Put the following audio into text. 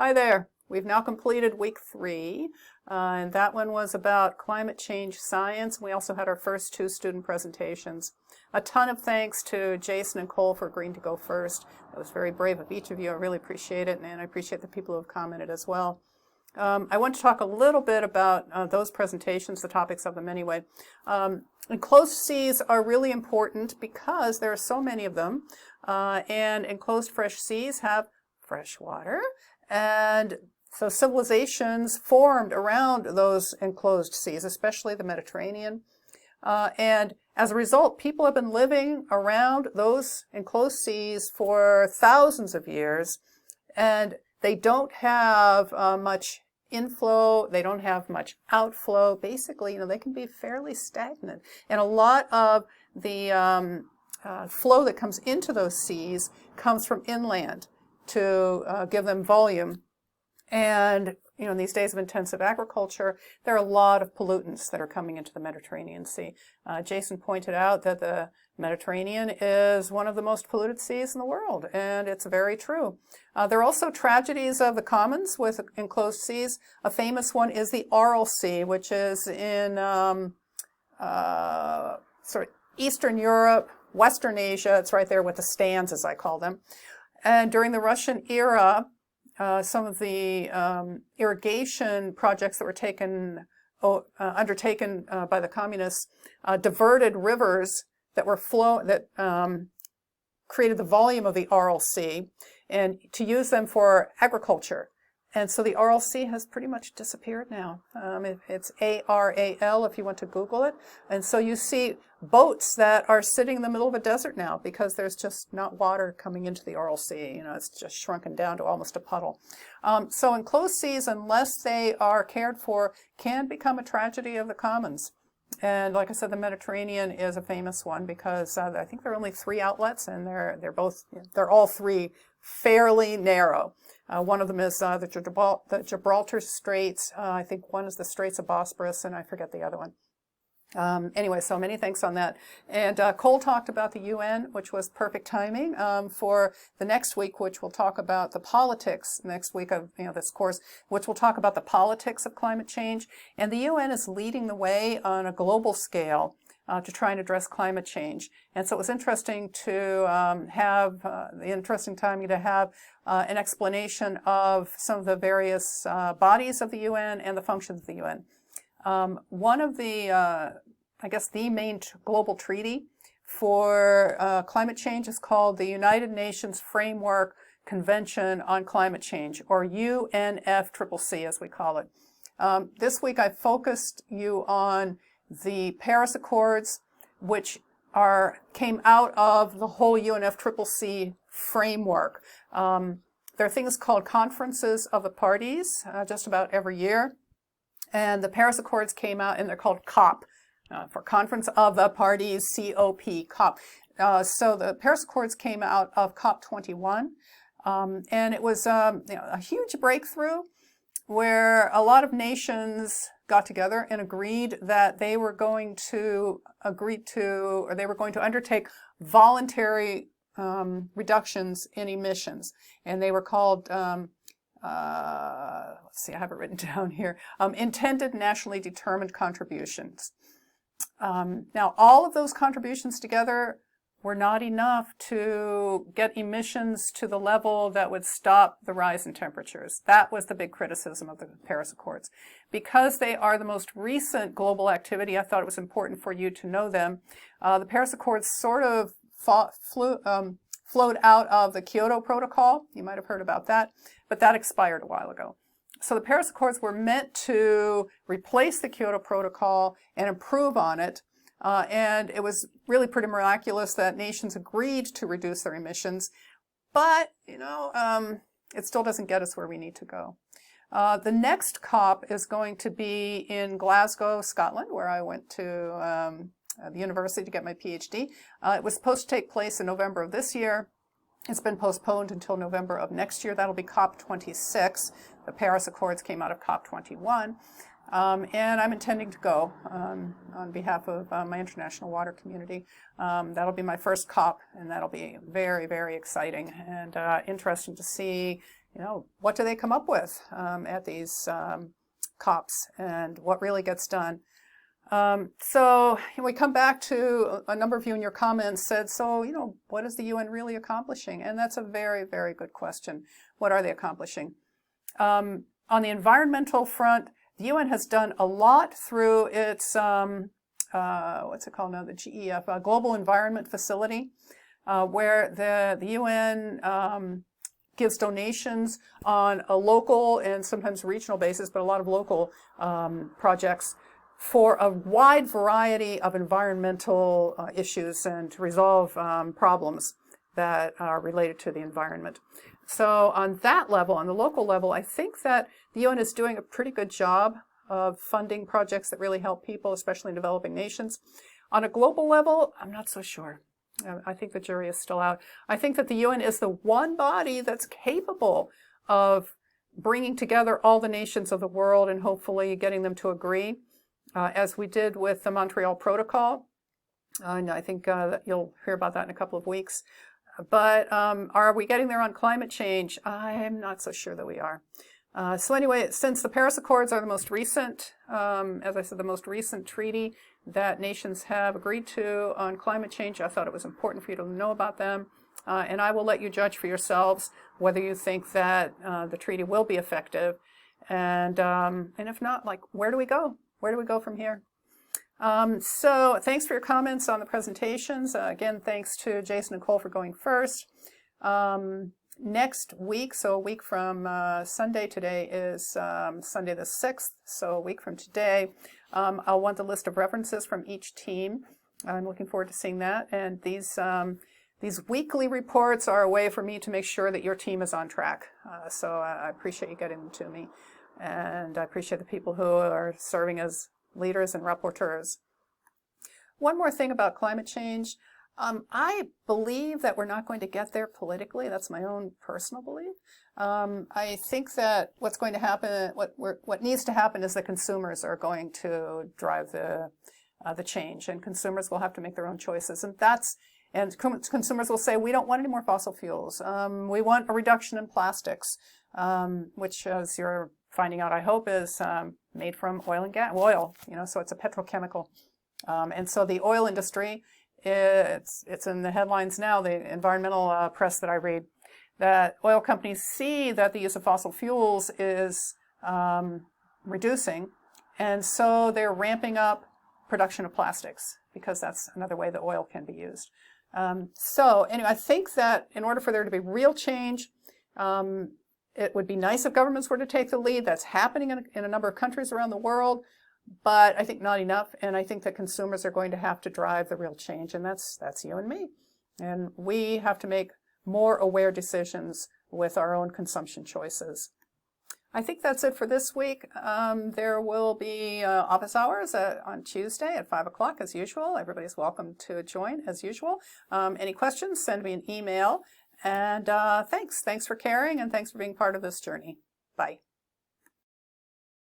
Hi there. We've now completed week 3, and that one was about climate change science. We also had our first 2 student presentations. A ton of thanks to Jason and Cole for agreeing to go first. That was very brave of each of you. I really appreciate it, and I appreciate the people who have commented as well. I want to talk a little bit about those presentations, the topics of them anyway. Enclosed seas are really important because there are so many of them, and enclosed fresh seas have fresh water, and so civilizations formed around those enclosed seas, especially the Mediterranean. And as a result, people have been living around those enclosed seas for thousands of years, and they don't have much inflow, they don't have much outflow. Basically, they can be fairly stagnant. And a lot of the flow that comes into those seas comes from inland to give them volume. And in these days of intensive agriculture, there are a lot of pollutants that are coming into the Mediterranean Sea. Jason pointed out that the Mediterranean is one of the most polluted seas in the world, and it's very true. There are also tragedies of the commons with enclosed seas. A famous one is the Aral Sea, which is in sort of Eastern Europe, Western Asia. It's right there with the stands, as I call them. And during the Russian era, some of the irrigation projects that were undertaken by the communists diverted rivers that were created the volume of the Aral Sea, and to use them for agriculture. And so the Aral Sea has pretty much disappeared now. It's ARAL if you want to Google it. And so you see boats that are sitting in the middle of a desert now because there's just not water coming into the Aral Sea. It's just shrunken down to almost a puddle. So enclosed seas, unless they are cared for, can become a tragedy of the commons. And like I said, the Mediterranean is a famous one because I think there are only 3 outlets, and they're all 3 fairly narrow. One of them is the Gibraltar Straits. I think one is the Straits of Bosporus, and I forget the other one. Anyway, so many thanks on that. And Cole talked about the UN, which was perfect timing for the next week, which we'll talk about the politics next week of this course, which will talk about the politics of climate change. And the UN is leading the way on a global scale to try and address climate change. And so it was interesting to have an explanation of some of the various bodies of the UN and the functions of the UN. One of the, the main global treaty for climate change is called the United Nations Framework Convention on Climate Change, or UNFCCC as we call it. This week I focused you on the Paris Accords, which came out of the whole UNFCCC framework. There are things called conferences of the parties just about every year. And the Paris Accords came out, and they're called COP, for Conference of the Parties, COP, COP. So the Paris Accords came out of COP21, and it was a huge breakthrough where a lot of nations got together and agreed that they were going to undertake voluntary reductions in emissions, and they were called let's see, I have it written down here, intended nationally determined contributions. Now, all of those contributions together were not enough to get emissions to the level that would stop the rise in temperatures. That was the big criticism of the Paris Accords. Because they are the most recent global activity, I thought it was important for you to know them. The Paris Accords sort of flowed out of the Kyoto Protocol. You might have heard about that, but that expired a while ago. So the Paris Accords were meant to replace the Kyoto Protocol and improve on it. And it was really pretty miraculous that nations agreed to reduce their emissions. But, it still doesn't get us where we need to go. The next COP is going to be in Glasgow, Scotland, where I went to the university to get my PhD. It was supposed to take place in November of this year. It's been postponed until November of next year. That'll be COP26. The Paris Accords came out of COP21. And I'm intending to go on behalf of my international water community. That'll be my first COP, and that'll be very, very exciting and interesting to see what do they come up with at these COPs and what really gets done. So we come back to a number of you in your comments said, so, what is the UN really accomplishing? And that's a very, very good question. What are they accomplishing? On the environmental front, the UN has done a lot through its, what's it called now, the GEF, Global Environment Facility, where the UN gives donations on a local and sometimes regional basis, but a lot of local projects for a wide variety of environmental issues and to resolve problems that are related to the environment. So on that level, on the local level, I think that the UN is doing a pretty good job of funding projects that really help people, especially in developing nations. On a global level, I'm not so sure. I think the jury is still out. I think that the UN is the one body that's capable of bringing together all the nations of the world and hopefully getting them to agree, as we did with the Montreal Protocol. And I think that you'll hear about that in a couple of weeks. But are we getting there on climate change? I'm not so sure that we are. So anyway, since the Paris Accords are the most recent, as I said, the most recent treaty that nations have agreed to on climate change, I thought it was important for you to know about them. And I will let you judge for yourselves whether you think that the treaty will be effective. And if not, where do we go? Where do we go from here? So thanks for your comments on the presentations. Again, thanks to Jason and Cole for going first. Next week, so a week from Sunday, today is Sunday the 6th, so a week from today, I'll want the list of references from each team. I'm looking forward to seeing that. And these weekly reports are a way for me to make sure that your team is on track. So I appreciate you getting them to me. And I appreciate the people who are serving as leaders and rapporteurs. One more thing about climate change. I believe that we're not going to get there politically. That's my own personal belief. I think that what's going to happen, what needs to happen is that consumers are going to drive the change, and consumers will have to make their own choices. And consumers will say, we don't want any more fossil fuels. We want a reduction in plastics, which, as you're finding out, I hope, is made from oil and gas, so it's a petrochemical. And so the oil industry, it's in the headlines now, the environmental press that I read, that oil companies see that the use of fossil fuels is reducing, and so they're ramping up production of plastics because that's another way the oil can be used. So anyway, I think that in order for there to be real change, it would be nice if governments were to take the lead. That's happening in a number of countries around the world, but I think not enough. And I think that consumers are going to have to drive the real change, and that's you and me. And we have to make more aware decisions with our own consumption choices. I think that's it for this week. There will be office hours on Tuesday at 5 o'clock as usual. Everybody's welcome to join as usual. Any questions, send me an email. And thanks for caring, and thanks for being part of this journey. Bye.